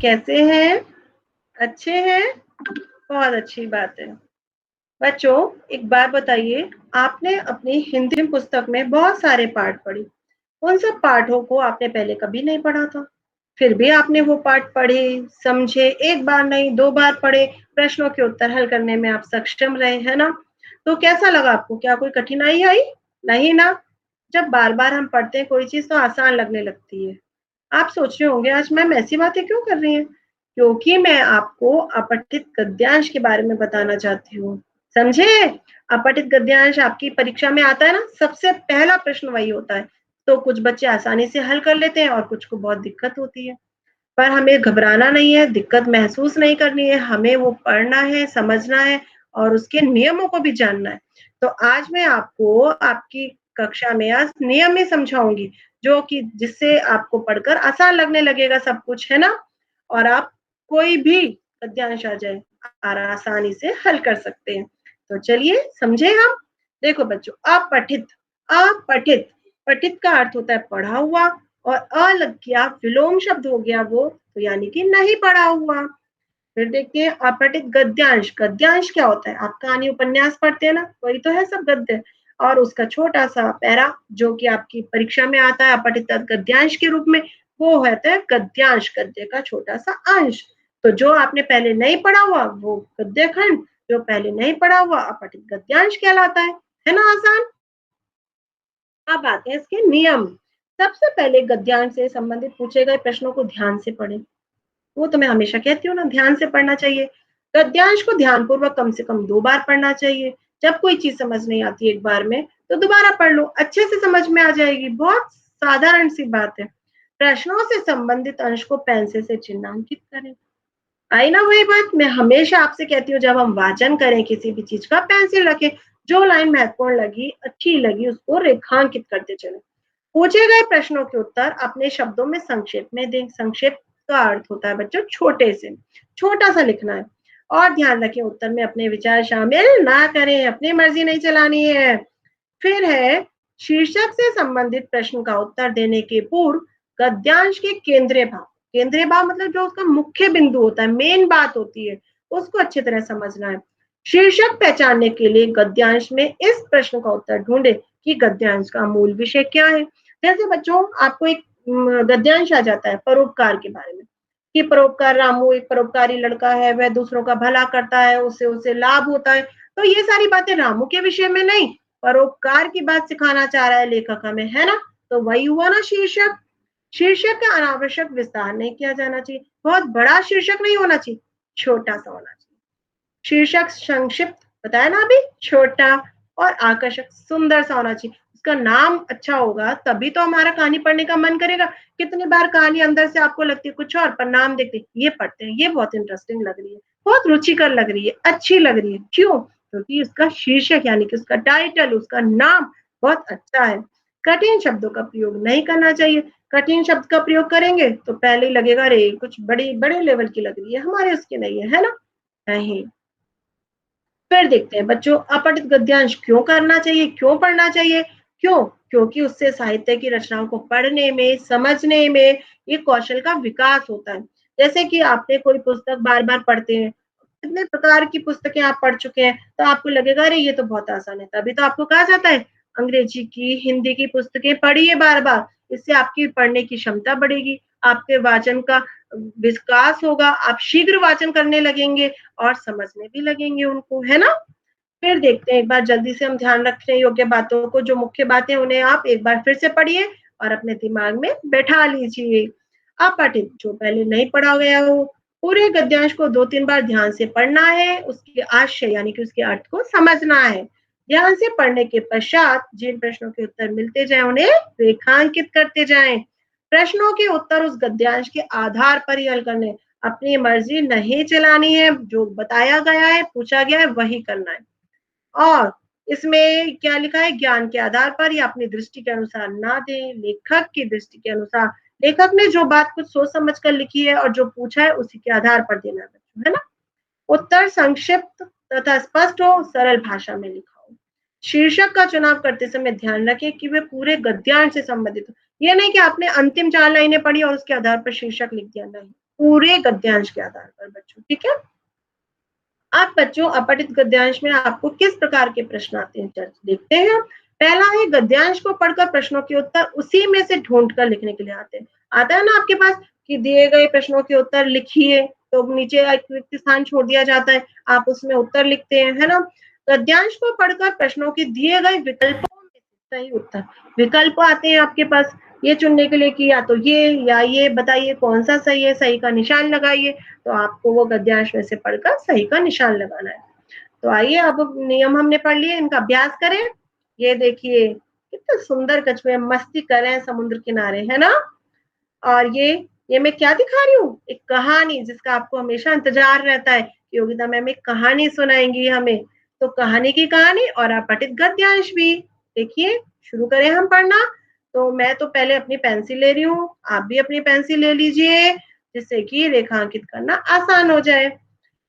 कैसे हैं? अच्छे हैं? बहुत अच्छी बात है। बच्चों, एक बात बताइए, आपने अपनी हिंदी पुस्तक में बहुत सारे पाठ पढ़े। उन सब पाठों को आपने पहले कभी नहीं पढ़ा था। फिर भी आपने वो पाठ पढ़े, समझे, एक बार नहीं 2 बार पढ़े, प्रश्नों के उत्तर हल करने में आप सक्षम रहे, है ना? तो कैसा लगा आपको? क्या कोई कठिनाई आई? नहीं ना? जब बार-बार हम पढ़ते हैं कोई चीज़ तो आसान लगने लगती है। आप सोच रहे होंगे आज मैम ऐसी बातें क्यों कर रही हैं? क्योंकि मैं आपको अपठित गद्यांश के बारे में बताना चाहती हूँ। समझे? अपठित गद्यांश आपकी परीक्षा में आता है ना, सबसे पहला प्रश्न वही होता है। तो कुछ बच्चे आसानी से हल कर लेते हैं और कुछ को बहुत दिक्कत होती है। पर हमें घबराना नहीं है, दिक्कत महसूस नहीं करनी है, हमें वो पढ़ना है, समझना है और उसके नियमों को भी जानना है। तो आज मैं आपको आपकी कक्षा में आज नियम ही समझाऊँगी, जो कि जिससे आपको पढ़कर आसान लगने लगेगा सब कुछ, है ना? और आप कोई भी गद्यांश आ जाए, आसानी से हल कर सकते हैं। तो चलिए समझे हम? देखो बच्चों, अपठित, अपठित, पठित का अर्थ होता है पढ़ा हुआ और अ लग गया, विलोम शब्द हो गया वो, तो यानी कि नहीं पढ़ा हुआ। फिर देखते हैं अपठित गद्यांश। गद्यांश क्या होता है? आप कहानी उपन्यास पढ़ते हैं ना, वही तो है सब गद्य। और उसका छोटा-सा पैरा जो कि आपकी परीक्षा में आता है अपठित गद्यांश के रूप में, वो होता है गद्यांश, गद्य का छोटा-सा अंश। तो जो आपने पहले नहीं पढ़ा हुआ, वो गद्य खंड, जो पहले नहीं पढ़ा हुआ अपठित गद्यांश कहलाता है ना आसान? अब आते हैं इसके नियम। सबसे पहले गद्यांश से संबंधित पूछे गए प्रश्नों को ध्यान से पढ़ें। वो तो मैं हमेशा कहती हूँ ना, ध्यान से पढ़ना चाहिए। गद्यांश को ध्यानपूर्वक कम से कम 2 बार पढ़ना चाहिए। जब कोई चीज़ समझ नहीं आती एक बार में, तो दोबारा पढ़ लो, अच्छे से समझ में आ जाएगी। बहुत साधारण सी बात है। प्रश्नों से संबंधित अंश को पेंसिल से चिन्हांकित करें। आई ना वही बात, मैं हमेशा आपसे कहती हूँ जब हम वाचन करें किसी भी चीज़ का, पेंसिल रखें। जो लाइन महत्वपूर्ण लगी, अच्छी लगी, उसको रेखांकित करते चलें। पूछे गए प्रश्नों के उत्तर अपने शब्दों में संक्षेप में दें। संक्षेप का अर्थ होता है बच्चों छोटे से, छोटा सा लिखना है। और ध्यान रखें उत्तर में अपने विचार शामिल ना करें, अपनी मर्जी नहीं चलानी है। फिर है शीर्षक से संबंधित प्रश्न का उत्तर देने के पूर्व गद्यांश के केंद्रीय भाव मतलब जो उसका मुख्य बिंदु होता है, मेन बात होती है, उसको अच्छी तरह समझना है। शीर्षक पहचानने के लिए गद्यांश में इस प्रश्न का उत्तर ढूंढे कि गद्यांश का मूल विषय क्या है। जैसे बच्चों आपको एक गद्यांश आ जाता है परोपकार के बारे में कि परोपकार, रामू एक परोपकारी लड़का है, वह दूसरों का भला करता है, उससे उसे लाभ होता है। तो ये सारी बातें रामू के विषय में नहीं, परोपकार की बात सिखाना चाह रहा है लेखक हमें, है ना? तो वही हुआ ना शीर्षक। शीर्षक का अनावश्यक विस्तार नहीं किया जाना चाहिए, बहुत बड़ा शीर्षक नहीं होना चाहिए, छोटा सा होना चाहिए। शीर्षक संक्षिप्त बताया ना अभी, छोटा और आकर्षक, सुंदर सा होना चाहिए। उसका नाम अच्छा होगा तभी तो हमारा कहानी पढ़ने का मन करेगा। कितनी बार कहानी अंदर से आपको लगती है कुछ और, पर नाम देखते हैं, ये पढ़ते हैं, ये बहुत इंटरेस्टिंग लग रही है, बहुत रुचिकर लग रही है, अच्छी लग रही है। क्यों? क्योंकि उसका शीर्षक यानी कि उसका टाइटल, उसका नाम बहुत अच्छा है। कठिन शब्दों का प्रयोग नहीं करना चाहिए। कठिन शब्द का प्रयोग करेंगे तो पहले ही लगेगा अरे कुछ बड़ी बड़े लेवल की लग रही है, हमारे उसकी नहीं है ना? नहीं। फिर देखते हैं बच्चों अपठित गद्यांश क्यों करना चाहिए, क्यों पढ़ना चाहिए? क्यों? क्योंकि उससे साहित्य की रचनाओं को पढ़ने में, समझने में ये कौशल का विकास होता है। जैसे कि आपने कोई पुस्तक बार-बार पढ़ते हैं, कितने प्रकार की पुस्तकें आप पढ़ चुके हैं, तो आपको लगेगा अरे ये तो बहुत आसान है। तभी तो आपको कहा जाता है अंग्रेजी की, हिंदी की पुस्तकें पढ़िए बार-बार, इससे आपकी पढ़ने की क्षमता बढ़ेगी, आपके वाचन का विकास होगा, आप शीघ्र वाचन करने लगेंगे और समझने भी लगेंगे उनको, है ना? फिर देखते हैं एक बार जल्दी से हम ध्यान रखने योग्य बातों को, जो मुख्य बातें उन्हें आप एक बार फिर से पढ़िए और अपने दिमाग में बैठा लीजिए। अपठित जो पहले नहीं पढ़ा गया हो, पूरे गद्यांश को 2-3 बार ध्यान से पढ़ना है, उसके आशय यानी कि उसके अर्थ को समझना है। ध्यान से पढ़ने के पश्चात जिन प्रश्नों के उत्तर मिलते जाएँ उन्हें रेखांकित करते जाएँ। प्रश्नों के उत्तर उस गद्यांश के आधार पर ही हल करने, अपनी मर्जी नहीं चलानी है, जो बताया गया है, पूछा गया है वही करना है। और इसमें क्या लिखा है ज्ञान के आधार पर या अपनी दृष्टि के अनुसार ना दें, लेखक की दृष्टि के अनुसार। लेखक ने जो बात कुछ सोच समझ कर लिखी है और जो पूछा है उसी के आधार पर देना है बच्चों, है ना? उत्तर संक्षिप्त तथा स्पष्ट हो, सरल भाषा में लिखा हो। शीर्षक का चुनाव करते समय ध्यान रखें कि वे पूरे गद्यांश से संबंधित हो। ये नहीं कि आपने अंतिम 4 लाइनें पढ़ी और उसके आधार पर शीर्षक लिख दिया, नहीं। पूरे गद्यांश के आधार पर बच्चों, ठीक है। अब बच्चों अपठित गद्यांश में आपको किस प्रकार के प्रश्न आते हैं देखते हैं। पहला है गद्यांश को पढ़कर प्रश्नों के उत्तर उसी में से ढूंढ कर लिखने के लिए आते हैं। आता है ना आपके पास कि दिए गए प्रश्नों के उत्तर लिखिए, तो नीचे एक रिक्त स्थान छोड़ दिया जाता है, आप उसमें उत्तर लिखते हैं, है ना। गद्यांश को पढ़कर प्रश्नों के दिए गए विकल्पों में सही उत्तर विकल्प आते हैं आपके पास, ये चुनने के लिए कि या तो ये या ये, बताइए कौन सा सही है, सही का निशान लगाइए। तो आपको वो गद्यांश में से पढ़कर सही का निशान लगाना है। तो आइए अब नियम हमने पढ़ लिए, इनका अभ्यास करें। ये देखिए कितने सुंदर कछुए मस्ती कर रहे हैं समुद्र किनारे, है ना। और ये मैं क्या दिखा रही हूँ, एक कहानी जिसका आपको हमेशा इंतजार रहता है कि योगिता मैम एक कहानी सुनाएंगी हमें। तो कहानी की कहानी और अपठित गद्यांश भी। देखिए शुरू करें हम पढ़ना। तो मैं तो पहले अपनी पेंसिल ले रही हूँ, आप भी अपनी पेंसिल ले लीजिए, जिससे कि रेखांकित करना आसान हो जाए।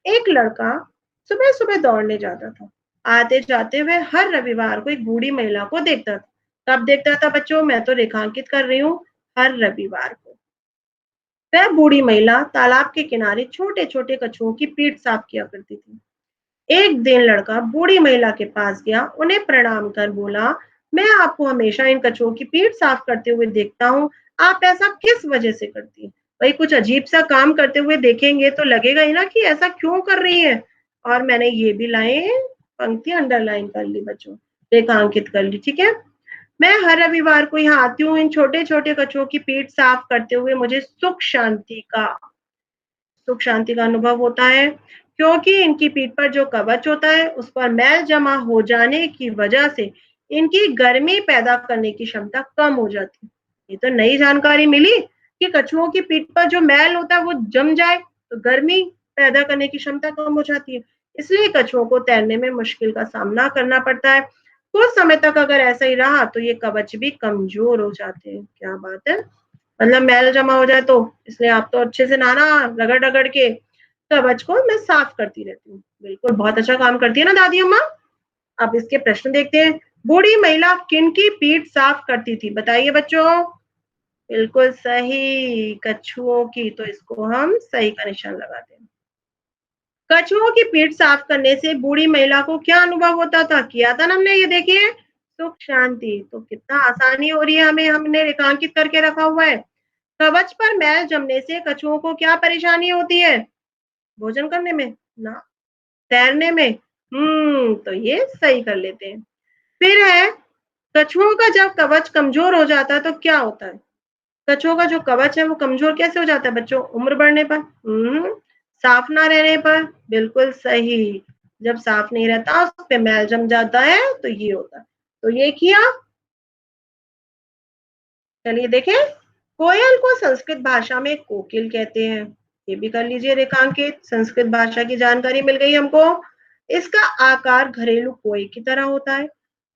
एक लड़का सुबह सुबह दौड़ने जाता था। आते जाते हुए हर रविवार को एक बूढ़ी महिला को देखता था। कब देखता था बच्चों, मैं तो रेखांकित कर रही हूँ, हर रविवार को। वह बूढ़ी महिला तालाब के किनारे छोटे छोटे कछुओं की पीठ साफ किया करती थी। एक दिन लड़का बूढ़ी महिला के पास गया, उन्हें प्रणाम कर बोला, मैं आपको हमेशा इन कछुओं की पीठ साफ करते हुए देखता हूँ, आप ऐसा किस वजह से करती हैं? भाई कुछ अजीब सा काम करते हुए देखेंगे तो लगेगा ही ना कि ऐसा क्यों कर रही है। और मैंने ये भी लाइन पंक्ति अंडरलाइन कर ली बच्चों, रेखांकित कर ली, ठीक है। मैं हर रविवार को यहाँ आती हूँ, इन छोटे छोटे कछुओं की पीठ साफ करते हुए मुझे सुख शांति का अनुभव होता है, क्योंकि इनकी पीठ पर जो कवच होता है उस पर मैल जमा हो जाने की वजह से इनकी गर्मी पैदा करने की क्षमता कम हो जाती है। ये तो नई जानकारी मिली कि कछुओं की पीठ पर जो मैल होता है वो जम जाए तो गर्मी पैदा करने की क्षमता कम हो जाती है, इसलिए कछुओं को तैरने में मुश्किल का सामना करना पड़ता है। कुछ समय तक अगर ऐसा ही रहा तो ये कवच भी कमजोर हो जाते हैं। क्या बात है, मतलब मैल जमा हो जाए तो, इसलिए आप तो अच्छे से नहाना, रगड़ रगड़ के कवच को मैं साफ करती रहती हूँ। बिल्कुल बहुत अच्छा काम करती है ना दादी अम्मा। अब इसके प्रश्न देखते हैं। बूढ़ी महिला किनकी पीठ साफ करती थी, बताइए बच्चों। बिल्कुल सही, कछुओं की, तो इसको हम सही का निशान लगाते हैं। कछुओं की पीठ साफ करने से बूढ़ी महिला को क्या अनुभव होता था, किया था ना हमने, ये देखिए सुख शांति। तो कितना आसानी हो रही है हमें, हमने रेखांकित करके रखा हुआ है। कवच पर मैल जमने से कछुओं को क्या परेशानी होती है, भोजन करने में ना, तैरने में। तो ये सही कर लेते हैं। फिर है कछुओं का जब कवच कमजोर हो जाता है तो क्या होता है, कछुओं का जो कवच है वो कमजोर कैसे हो जाता है बच्चों, उम्र बढ़ने पर। साफ ना रहने पर, बिल्कुल सही, जब साफ नहीं रहता उस पे मैल जम जाता है तो ये होता है। तो ये किया। चलिए देखें, कोयल को संस्कृत भाषा में कोकिल कहते हैं, ये भी कर लीजिए रेखांकित, संस्कृत भाषा की जानकारी मिल गई हमको। इसका आकार घरेलू कोयल की तरह होता है।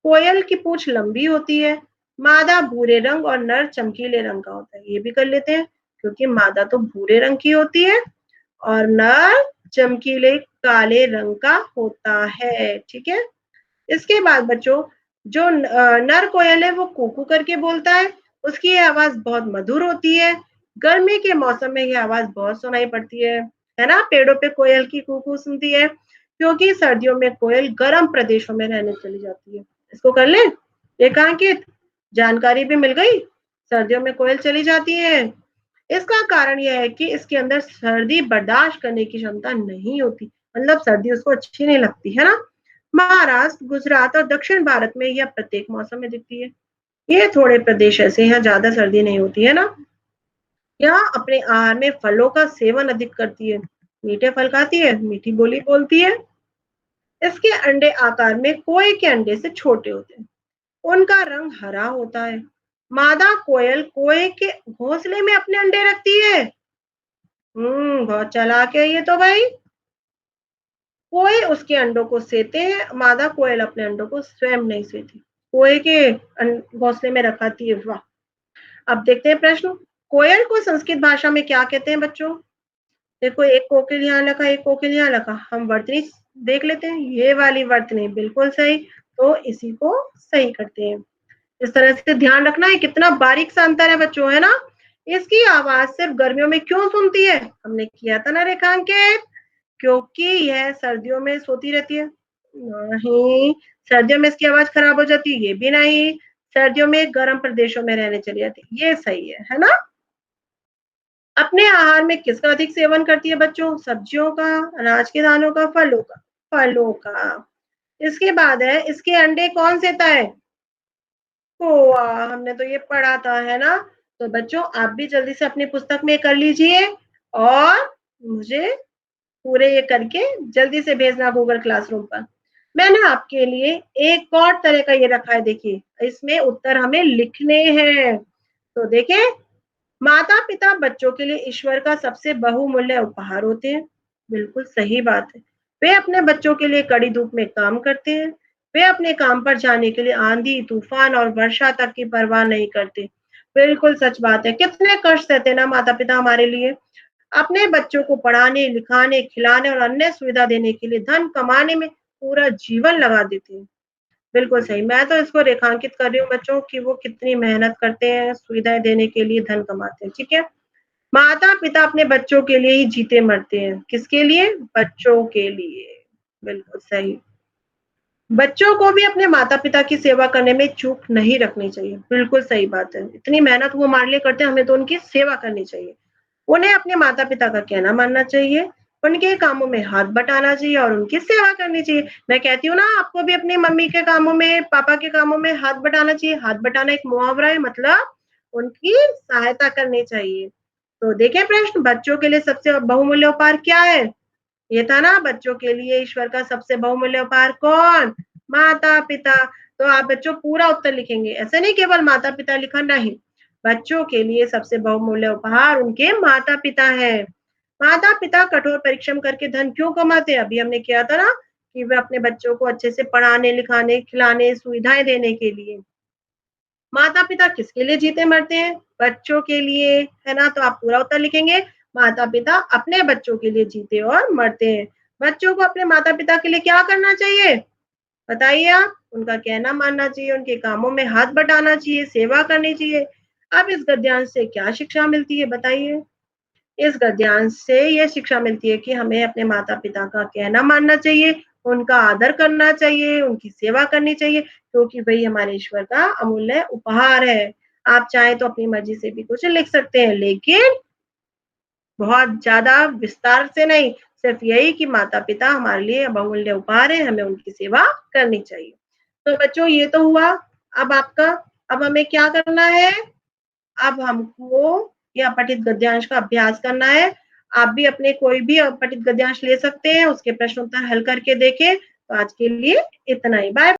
कोयल की पूंछ लंबी होती है। मादा भूरे रंग और नर चमकीले रंग का होता है, ये भी कर लेते हैं, क्योंकि मादा तो भूरे रंग की होती है और नर चमकीले काले रंग का होता है, ठीक है। इसके बाद बच्चों, जो नर कोयल है वो कूकू करके बोलता है, उसकी आवाज बहुत मधुर होती है। गर्मी के मौसम में ये आवाज बहुत सुनाई पड़ती है ना, पेड़ों पे कोयल की कूकू सुनती है, क्योंकि सर्दियों में कोयल गर्म प्रदेशों में रहने चली जाती है। इसको कर ले रेखांकित, जानकारी भी मिल गई, सर्दियों में कोयल चली जाती है। इसका कारण यह है कि इसके अंदर सर्दी बर्दाश्त करने की क्षमता नहीं होती, मतलब सर्दी उसको अच्छी नहीं लगती, है ना। महाराष्ट्र, गुजरात और दक्षिण भारत में यह प्रत्येक मौसम में दिखती है। ये थोड़े प्रदेश ऐसे हैं ज्यादा सर्दी नहीं होती है ना। यह अपने आहार में फलों का सेवन अधिक करती है, मीठे फल खाती है, मीठी बोली बोलती है। इसके अंडे आकार में कोए के अंडे से छोटे होते हैं, उनका रंग हरा होता है। मादा कोयल कोए के घोंसले में अपने अंडे रखती है। बहुत चालाक है ये तो भाई। कोए उसके अंडों को सेते हैं, मादा कोयल अपने अंडों को स्वयं नहीं सेती, कोए के घोंसले में रखाती है। वाह। अब देखते हैं प्रश्न, कोयल को संस्कृत भाषा में क्या कहते हैं बच्चों। देखो एक कोकिल यहाँ लिखा, एक कोकिल यहाँ लिखा, हम वर्तनी देख लेते हैं, ये वाली वर्तनी बिल्कुल सही, तो इसी को सही करते हैं। इस तरह से ध्यान रखना है, कितना बारीक सा अंतर है बच्चों, है ना। इसकी आवाज़ सिर्फ़ गर्मियों में क्यों सुनती है? हमने किया था ना रेखांकित, क्योंकि यह सर्दियों में सोती रहती है। नहीं, सर्दियों में इसकी आवाज़ खराब हो जाती है, ये भी नहीं। सर्दियों में गर्म प्रदेशों में रहने चली जाती है, ये सही है ना? अपने आहार में किसका अधिक सेवन करती है बच्चों? सब्जियों का, अनाज के दानों का, फलों का? फलों का। इसके बाद है, इसके अंडे कौन सेता है? कौवा, हमने तो ये पढ़ा था, है ना? तो बच्चों आप भी जल्दी से अपनी पुस्तक में कर लीजिए और मुझे पूरे ये करके जल्दी से भेजना गूगल क्लासरूम पर। मैंने आपके लिए एक और तरह का ये रखा है देखिए, इसमें उत्तर हमें लिखने हैं। तो देखें, माता-पिता बच्चों के लिए ईश्वर का सबसे बहुमूल्य उपहार होते हैं। बिल्कुल सही बात है। वे अपने बच्चों के लिए कड़ी धूप में काम करते हैं। वे अपने काम पर जाने के लिए आंधी, तूफान और वर्षा तक की परवाह नहीं करते। बिल्कुल सच बात है। कितने कष्ट सहते हैं ना माता-पिता हमारे लिए। अपने बच्चों को पढ़ाने, लिखाने, खिलाने और अन्य सुविधा देने के लिए धन कमाने में पूरा जीवन लगा देते हैं। बिल्कुल सही। मैं तो इसको रेखांकित कर रही हूँ बच्चों कि वो कितनी मेहनत करते हैं, सुविधाएँ देने के लिए धन कमाते हैं, ठीक है? माता-पिता अपने बच्चों के लिए ही जीते-मरते हैं। किसके लिए? बच्चों के लिए। बिल्कुल सही। बच्चों को भी अपने माता-पिता की सेवा करने में चूक नहीं रखनी चाहिए। बिल्कुल सही बात है। इतनी मेहनत वो हमारे लिए करते हैं, हमें तो उनकी सेवा करनी चाहिए। उन्हें अपने माता-पिता का कहना मानना चाहिए, उनके कामों में हाथ बटाना चाहिए और उनकी सेवा करनी चाहिए। मैं कहती हूँ ना आपको भी अपनी मम्मी के कामों में, पापा के कामों में हाथ बटाना चाहिए। हाथ बटाना एक मुहावरा है मतलब उनकी सहायता करनी चाहिए। तो देखें प्रश्न, बच्चों के लिए सबसे बहुमूल्य उपहार क्या है? ये था ना बच्चों के लिए ईश्वर का सबसे बहुमूल्य उपहार कौन? माता-पिता। तो आप बच्चों पूरा उत्तर लिखेंगे, ऐसे नहीं केवल माता-पिता लिखा नहीं। बच्चों के लिए सबसे बहुमूल्य उपहार उनके माता-पिता हैं। माता-पिता कठोर परिश्रम करके धन क्यों कमाते हैं? अभी हमने किया था ना कि वे अपने बच्चों को अच्छे से पढ़ाने, लिखाने, खिलाने, सुविधाएँ देने के लिए। माता-पिता किसके लिए जीते-मरते हैं? बच्चों के लिए, है ना? तो आप पूरा उत्तर लिखेंगे, माता-पिता अपने बच्चों के लिए जीते और मरते हैं। बच्चों को अपने माता-पिता के लिए क्या करना चाहिए? बताइए आप? उनका कहना मानना चाहिए, उनके कामों में हाथ बटाना चाहिए, सेवा करनी चाहिए। अब इस गद्यांश से क्या शिक्षा मिलती है बताइए? इस गद्यांश से ये शिक्षा मिलती है कि हमें अपने माता-पिता का कहना मानना चाहिए, उनका आदर करना चाहिए, उनकी सेवा करनी चाहिए, क्योंकि वही हमारे ईश्वर का अमूल्य उपहार है। आप चाहें तो अपनी मर्ज़ी से भी कुछ लिख सकते हैं, लेकिन बहुत ज़्यादा विस्तार से नहीं, सिर्फ़ यही कि माता-पिता हमारे लिए बहुमूल्य उपहार है, हमें उनकी सेवा करनी चाहिए। तो बच्चों ये तो हुआ, अब आपका अब हमें क्या करना है? अब हमको ये अपठित गद्यांश का अभ्यास करना है। आप भी अपने कोई भी अपठित गद्यांश ले सकते हैं, उसके प्रश्न उत्तर हल करके देखें। तो आज के लिए इतना ही। बाय